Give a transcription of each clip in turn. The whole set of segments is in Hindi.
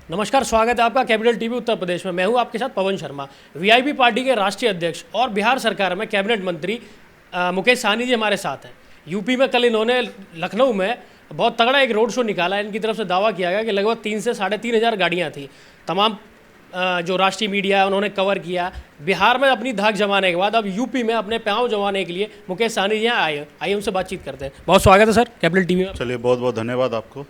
नमस्कार, स्वागत है आपका कैपिटल टीवी उत्तर प्रदेश में। मैं हूं आपके साथ पवन शर्मा। वीआईपी पार्टी के राष्ट्रीय अध्यक्ष और बिहार सरकार में कैबिनेट मंत्री मुकेश सहनी जी हमारे साथ हैं। यूपी में कल इन्होंने लखनऊ में बहुत तगड़ा एक रोड शो निकाला। इनकी तरफ से दावा किया गया कि लगभग 3 से 3,500 गाड़ियाँ थी। तमाम जो राष्ट्रीय मीडिया है उन्होंने कवर किया। बिहार में अपनी धाक जमाने के बाद अब यूपी में अपने पाँव जमाने के लिए मुकेश सहनी जी यहाँ आए। आइए उनसे बातचीत करते हैं। बहुत स्वागत है सर कैपिटल टीवी में। चलिए, बहुत बहुत धन्यवाद आपको।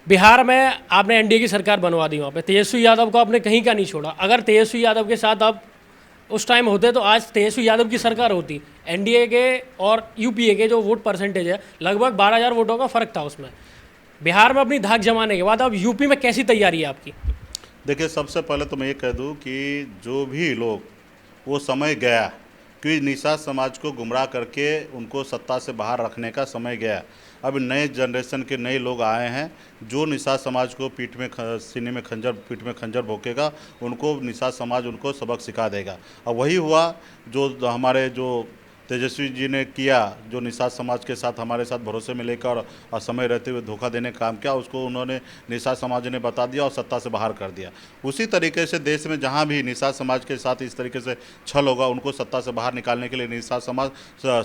बिहार में आपने एनडीए की सरकार बनवा दी। वहाँ पे तेजस्वी यादव को आपने कहीं का नहीं छोड़ा। अगर तेजस्वी यादव के साथ आप उस टाइम होते तो आज तेजस्वी यादव की सरकार होती। एनडीए के और यूपीए के जो वोट परसेंटेज है लगभग 12,000 वोटों का फ़र्क था उसमें। बिहार में अपनी धाक जमाने के बाद अब यूपी में कैसी तैयारी है आपकी? देखिए, सबसे पहले तो मैं ये कह दूं कि जो भी लोग, वो समय गया कि निषाद समाज को गुमराह करके उनको सत्ता से बाहर रखने का समय गया। अब नए जनरेशन के नए लोग आए हैं जो निषाद समाज को सीने में खंजर, पीठ में खंजर भोंकेगा, उनको निषाद समाज उनको सबक सिखा देगा। अब वही हुआ जो हमारे जो तेजस्वी जी ने किया, जो निषाद समाज के साथ हमारे साथ भरोसे में लेकर और समय रहते हुए धोखा देने का काम किया, उसको उन्होंने निषाद समाज ने बता दिया और सत्ता से बाहर कर दिया। उसी तरीके से देश में जहां भी निषाद समाज के साथ इस तरीके से छल होगा, उनको सत्ता से बाहर निकालने के लिए निषाद समाज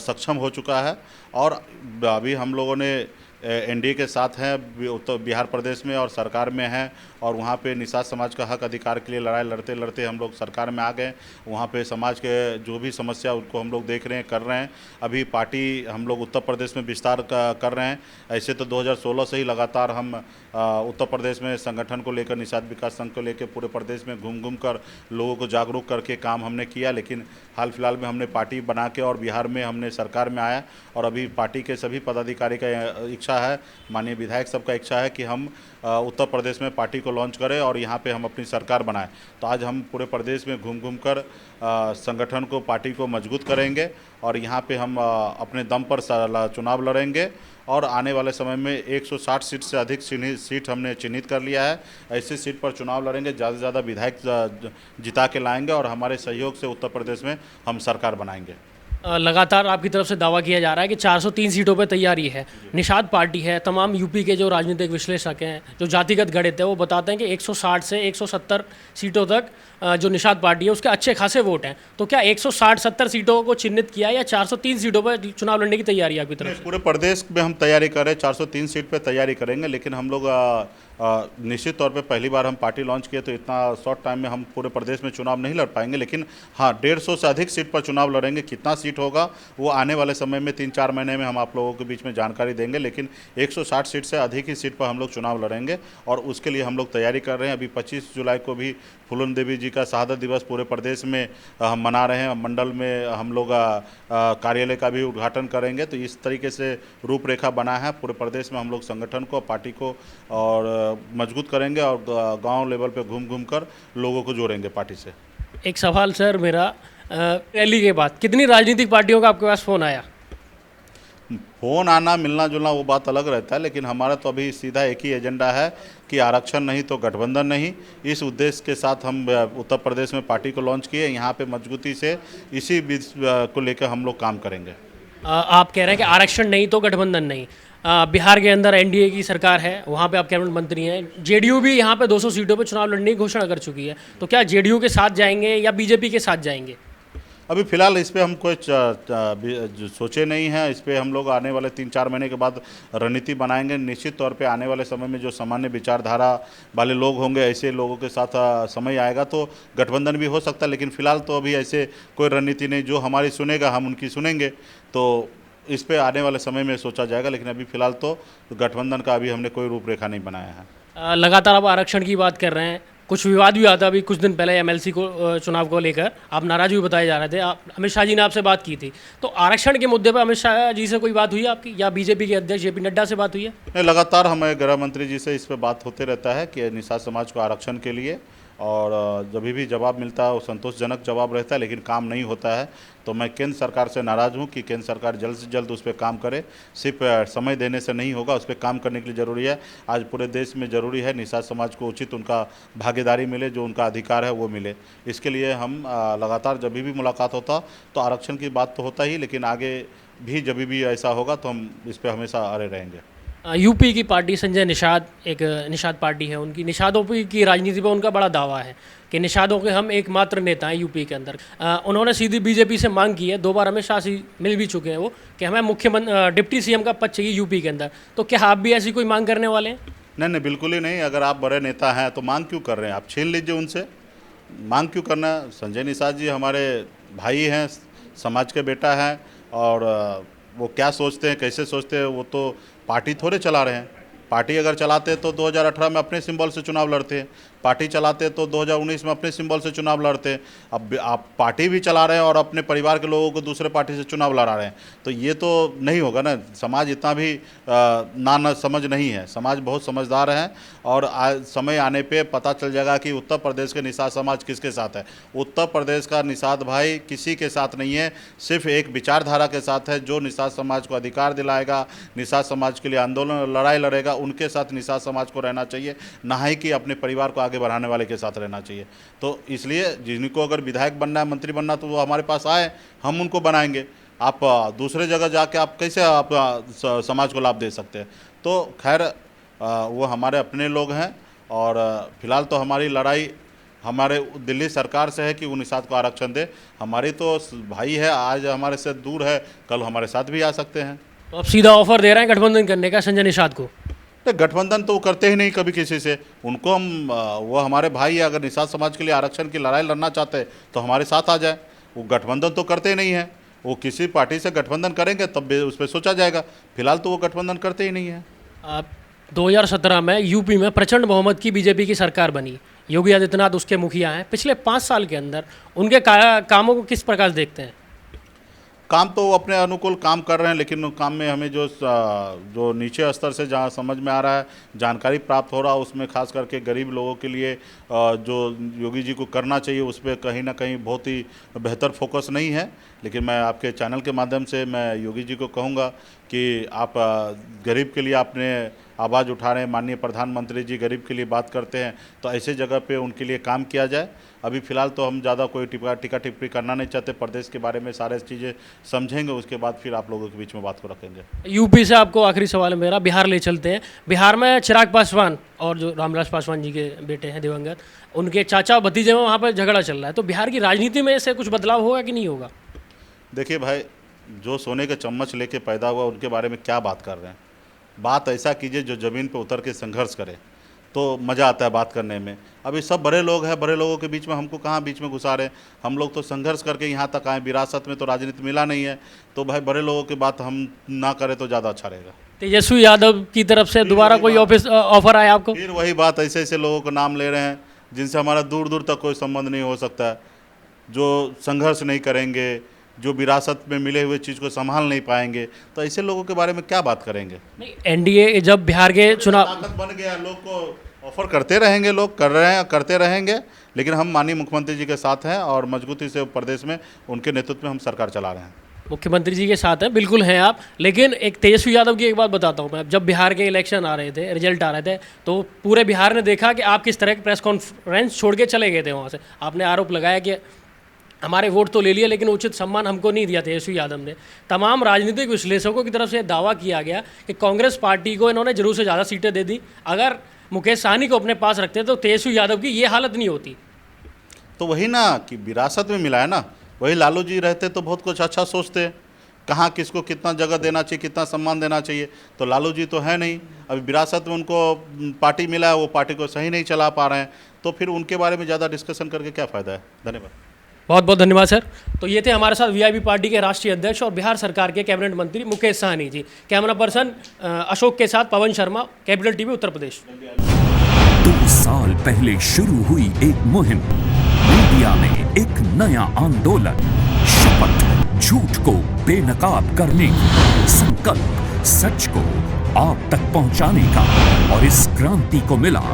सक्षम हो चुका है। और अभी हम लोगों ने एनडीए के साथ हैं उत्तर बिहार प्रदेश में और सरकार में हैं, और वहाँ पे निषाद समाज का हक अधिकार के लिए लड़ाई लड़ते लड़ते हम लोग सरकार में आ गए। वहाँ पे समाज के जो भी समस्या उनको हम लोग देख रहे हैं, कर रहे हैं। अभी पार्टी हम लोग उत्तर प्रदेश में विस्तार कर रहे हैं। ऐसे तो 2016 से ही लगातार हम उत्तर प्रदेश में संगठन को लेकर, निषाद विकास संघ को लेकर पूरे प्रदेश में घूम घूम कर लोगों को जागरूक करके काम हमने किया। लेकिन हाल फिलहाल में हमने पार्टी बना के और बिहार में हमने सरकार में आया, और अभी पार्टी के सभी पदाधिकारी का इच्छा है, माननीय विधायक सबका इच्छा है कि हम उत्तर प्रदेश में पार्टी को लॉन्च करें और यहाँ पे हम अपनी सरकार बनाएं। तो आज हम पूरे प्रदेश में घूम घूम कर संगठन को, पार्टी को मजबूत करेंगे, और यहाँ पे हम अपने दम पर चुनाव लड़ेंगे। और आने वाले समय में 160 सीट से अधिक सीट हमने चिन्हित कर लिया है। ऐसी सीट पर चुनाव लड़ेंगे, ज़्यादा से ज़्यादा विधायक जिता के लाएंगे, और हमारे सहयोग से उत्तर प्रदेश में हम सरकार बनाएंगे। लगातार आपकी तरफ से दावा किया जा रहा है कि 403 सीटों पर तैयारी है। निषाद पार्टी है, तमाम यूपी के जो राजनीतिक विश्लेषक हैं, जो जातिगत गणित है, वो बताते हैं कि 160 से 170 सीटों तक जो निषाद पार्टी है उसके अच्छे खासे वोट हैं। तो क्या 160-70 सीटों को चिन्हित किया या 403 सीटों पर चुनाव लड़ने की तैयारी है आपकी तरफ से? पूरे प्रदेश में हम तैयारी कर रहे हैं, 403 सीट पर तैयारी करेंगे। लेकिन हम लोग निश्चित तौर पे पहली बार हम पार्टी लॉन्च किए तो इतना शॉर्ट टाइम में हम पूरे प्रदेश में चुनाव नहीं लड़ पाएंगे। लेकिन हाँ, 150 से अधिक सीट पर चुनाव लड़ेंगे। कितना सीट होगा वो आने वाले समय में 3-4 महीने में हम आप लोगों के बीच में जानकारी देंगे। लेकिन 160 सीट से अधिक ही सीट पर हम लोग चुनाव लड़ेंगे, और उसके लिए हम लोग तैयारी कर रहे हैं। अभी 25 जुलाई को भी फूलन देवी जी का शहादत दिवस पूरे प्रदेश में हम मना रहे हैं। मंडल में हम लोग कार्यालय का भी उद्घाटन करेंगे। तो इस तरीके से रूपरेखा बना है। पूरे प्रदेश में हम लोग संगठन को, पार्टी को और मजबूत करेंगे, और गांव लेवल पे घूम घूम कर लोगों को जोड़ेंगे पार्टी से। एक सवाल सर मेरा, रैली के बाद कितनी राजनीतिक पार्टियों का आपके पास फ़ोन आया? फ़ोन आना, मिलना जुलना वो बात अलग रहता है, लेकिन हमारा तो अभी सीधा एक ही एजेंडा है कि आरक्षण नहीं तो गठबंधन नहीं। इस उद्देश्य के साथ हम उत्तर प्रदेश में पार्टी को लॉन्च किए। यहाँ पे मजबूती से इसी को लेकर हम लोग काम करेंगे। आप कह रहे हैं कि आरक्षण नहीं तो गठबंधन नहीं। बिहार के अंदर एनडीए की सरकार है, वहाँ पे आप कैबिनेट मंत्री हैं। जेडीयू भी यहाँ पे 200 सीटों पे चुनाव लड़ने की घोषणा कर चुकी है। तो क्या जेडीयू के साथ जाएंगे या बीजेपी के साथ जाएंगे? अभी फ़िलहाल इस पे हम कोई सोचे नहीं हैं। इस पे हम लोग आने वाले 3-4 महीने के बाद रणनीति बनाएंगे। निश्चित तौर पे आने वाले समय में जो सामान्य विचारधारा वाले लोग होंगे, ऐसे लोगों के साथ समय आएगा तो गठबंधन भी हो सकता है। लेकिन फ़िलहाल तो अभी ऐसे कोई रणनीति नहीं। जो हमारी सुनेगा हम उनकी सुनेंगे, तो इस पे आने वाले समय में सोचा जाएगा। लेकिन अभी फ़िलहाल तो गठबंधन का अभी हमने कोई रूपरेखा नहीं बनाया है। लगातार आप आरक्षण की बात कर रहे हैं। कुछ विवाद भी आता अभी कुछ दिन पहले एमएलसी को चुनाव को लेकर आप नाराज भी बताए जा रहे थे। आप अमित शाह जी ने आपसे बात की थी, तो आरक्षण के मुद्दे पर अमित शाह जी से कोई बात हुई है आपकी, या बीजेपी के अध्यक्ष जेपी नड्डा से बात हुई है? नहीं, लगातार हमारे गृह मंत्री जी से इस पर बात होते रहता है कि निषाद समाज को आरक्षण के लिए, और जब भी जवाब मिलता है वो संतोषजनक जवाब रहता है, लेकिन काम नहीं होता है। तो मैं केंद्र सरकार से नाराज़ हूँ कि केंद्र सरकार जल्द से जल्द उस पर काम करे। सिर्फ समय देने से नहीं होगा, उस पर काम करने के लिए ज़रूरी है। आज पूरे देश में ज़रूरी है निषाद समाज को उचित उनका भागीदारी मिले, जो उनका अधिकार है वो मिले। इसके लिए हम लगातार जब भी मुलाकात होता तो आरक्षण की बात तो होता ही, लेकिन आगे भी जब भी ऐसा होगा तो हम इस पर हमेशा अड़े रहेंगे। यूपी की पार्टी संजय निषाद, एक निषाद पार्टी है उनकी, निषादों की राजनीति पर उनका बड़ा दावा है कि निषादों के हम एकमात्र नेता हैं यूपी के अंदर। उन्होंने सीधी बीजेपी से मांग की है, 2 बार अमित शाह से मिल भी चुके हैं वो, कि हमें मुख्यमंत्री डिप्टी सीएम का पद चाहिए यूपी के अंदर। तो क्या आप भी ऐसी कोई मांग करने वाले हैं? नहीं नहीं, बिल्कुल ही नहीं। अगर आप बड़े नेता हैं तो मांग क्यों कर रहे हैं? आप छीन लीजिए उनसे, मांग क्यों करना? संजय निषाद जी हमारे भाई हैं, समाज के बेटा हैं, और वो क्या सोचते हैं, कैसे सोचते हैं, वो तो पार्टी थोड़े चला रहे हैं। पार्टी अगर चलाते तो 2018 में अपने सिंबल से चुनाव लड़ते हैं, पार्टी चलाते तो 2019 में अपने सिंबल से चुनाव लड़ते हैं। अब आप पार्टी भी चला रहे हैं और अपने परिवार के लोगों को दूसरे पार्टी से चुनाव लड़ा रहे हैं, तो ये तो नहीं होगा ना। समाज इतना भी ना समझ नहीं है, समाज बहुत समझदार है, और समय आने पे पता चल जाएगा कि उत्तर प्रदेश के निषाद समाज किसके साथ है। उत्तर प्रदेश का निषाद भाई किसी के साथ नहीं है, सिर्फ एक विचारधारा के साथ है, जो निषाद समाज को अधिकार दिलाएगा, निषाद समाज के लिए आंदोलन लड़ाई लड़ेगा, उनके साथ निषाद समाज को रहना चाहिए, ना ही कि अपने परिवार को आगे बढ़ाने वाले के साथ रहना चाहिए। तो इसलिए जिनको अगर विधायक बनना है, मंत्री बनना, तो वो हमारे पास आए, हम उनको बनाएंगे। आप दूसरे जगह जाके आप कैसे आप समाज को लाभ दे सकते हैं? तो खैर वो हमारे अपने लोग हैं, और फिलहाल तो हमारी लड़ाई हमारे दिल्ली सरकार से है कि वो निषाद को आरक्षण दे। हमारी तो भाई है, आज हमारे से दूर है, कल हमारे साथ भी आ सकते हैं। तो आप सीधा ऑफर दे रहे हैं गठबंधन करने का संजय निषाद को? गठबंधन तो वो करते ही नहीं कभी किसी से। उनको हम वो हमारे भाई है, अगर निषाद समाज के लिए आरक्षण की लड़ाई लड़ना चाहते हैं तो हमारे साथ आ जाए। वो गठबंधन तो करते ही नहीं है। वो किसी पार्टी से गठबंधन करेंगे तब भी उस पर सोचा जाएगा, फिलहाल तो वो गठबंधन करते ही नहीं है। 2017 में यूपी में प्रचंड बहुमत की बीजेपी की सरकार बनी, योगी आदित्यनाथ उसके मुखिया हैं। पिछले 5 साल के अंदर उनके कामों को किस प्रकार देखते हैं? काम तो वो अपने अनुकूल काम कर रहे हैं, लेकिन काम में हमें जो नीचे स्तर से जहाँ समझ में आ रहा है, जानकारी प्राप्त हो रहा है, उसमें खास करके गरीब लोगों के लिए जो योगी जी को करना चाहिए उस पर कहीं ना कहीं बहुत ही बेहतर फोकस नहीं है। लेकिन मैं आपके चैनल के माध्यम से मैं योगी जी को कहूँगा कि आप गरीब के लिए आपने आवाज़ उठा रहे हैं, माननीय प्रधानमंत्री जी गरीब के लिए बात करते हैं, तो ऐसे जगह पे उनके लिए काम किया जाए। अभी फ़िलहाल तो हम ज़्यादा कोई टीका टिप्पणी करना नहीं चाहते, प्रदेश के बारे में सारे चीज़ें समझेंगे, उसके बाद फिर आप लोगों के बीच में बात को रखेंगे। यूपी से आपको आखिरी सवाल है मेरा, बिहार ले चलते हैं। बिहार में चिराग पासवान और जो रामविलास पासवान जी के बेटे हैं दिवंगत, उनके चाचा भतीजे में वहाँ पर झगड़ा चल रहा है। तो बिहार की राजनीति में ऐसे कुछ बदलाव होगा कि नहीं होगा? देखिए भाई, जो सोने के चम्मच लेके पैदा हुआ उनके बारे में क्या बात कर रहे हैं? बात ऐसा कीजिए जो ज़मीन पे उतर के संघर्ष करे, तो मज़ा आता है बात करने में। अभी सब बड़े लोग हैं, बड़े लोगों के बीच में हमको कहाँ बीच में घुसा रहे? हम लोग तो संघर्ष करके यहाँ तक आए, विरासत में तो राजनीति मिला नहीं है। तो भाई बड़े लोगों की बात हम ना करें तो ज़्यादा अच्छा रहेगा। तेजस्वी यादव की तरफ से दोबारा कोई ऑफर आया आपको? फिर वही बात, ऐसे ऐसे लोगों का नाम ले रहे हैं जिनसे हमारा दूर दूर तक कोई संबंध नहीं हो सकता, जो संघर्ष नहीं करेंगे, जो विरासत में मिले हुए चीज़ को संभाल नहीं पाएंगे, तो ऐसे लोगों के बारे में क्या बात करेंगे? नहीं, एनडीए जब बिहार के चुनाव ताकत बन गया, लोग को ऑफर करते रहेंगे, लोग कर रहे हैं, करते रहेंगे, लेकिन हम माननीय मुख्यमंत्री जी के साथ हैं और मजबूती से प्रदेश में उनके नेतृत्व में हम सरकार चला रहे हैं। मुख्यमंत्री जी के साथ हैं, बिल्कुल हैं आप। लेकिन एक तेजस्वी यादव की एक बात बताता हूँ मैं, जब बिहार के इलेक्शन आ रहे थे, रिजल्ट आ रहे थे, तो पूरे बिहार ने देखा कि आप किस तरह की प्रेस कॉन्फ्रेंस छोड़ के चले गए थे वहाँ से। आपने आरोप लगाया कि हमारे वोट तो ले लिए लेकिन उचित सम्मान हमको नहीं दिया तेजस्वी यादव ने। तमाम राजनीतिक विश्लेषकों की तरफ से दावा किया गया कि कांग्रेस पार्टी को इन्होंने जरूर से ज़्यादा सीटें दे दी, अगर मुकेश सहनी को अपने पास रखते तो तेजस्वी यादव की ये हालत नहीं होती। तो वही ना कि विरासत में मिला है ना, वही लालू जी रहते तो बहुत कुछ अच्छा सोचते, कहाँ किसको कितना जगह देना चाहिए, कितना सम्मान देना चाहिए। तो लालू जी तो है नहीं, अभी विरासत में उनको पार्टी मिला है, वो पार्टी को सही नहीं चला पा रहे हैं, तो फिर उनके बारे में ज़्यादा डिस्कशन करके क्या फ़ायदा है। धन्यवाद। बहुत बहुत धन्यवाद सर। तो ये थे हमारे साथ वीआईपी पार्टी के राष्ट्रीय अध्यक्ष और बिहार सरकार के कैबिनेट मंत्री मुकेश सहनी जी। कैमरा पर्सन अशोक के साथ पवन शर्मा, कैपिटल टीवी उत्तर प्रदेश। 2 साल पहले शुरू हुई एक मुहिम, मीडिया में एक नया आंदोलन, शपथ झूठ को बेनकाब करने की, संकल्प सच को आप तक पहुंचाने का, और इस क्रांति को मिला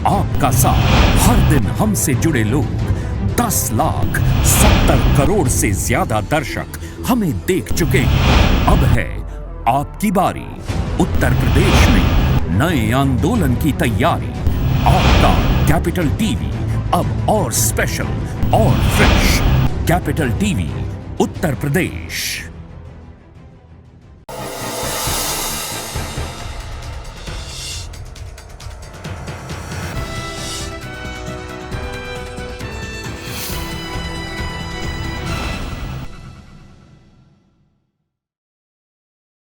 आपका साथ। हर दिन हमसे जुड़े लोग, 10,70 करोड़ से ज्यादा दर्शक हमें देख चुके हैं। अब है आपकी बारी। उत्तर प्रदेश में नए आंदोलन की तैयारी। आपका कैपिटल टीवी अब और स्पेशल और fresh. Capital TV Uttar Pradesh.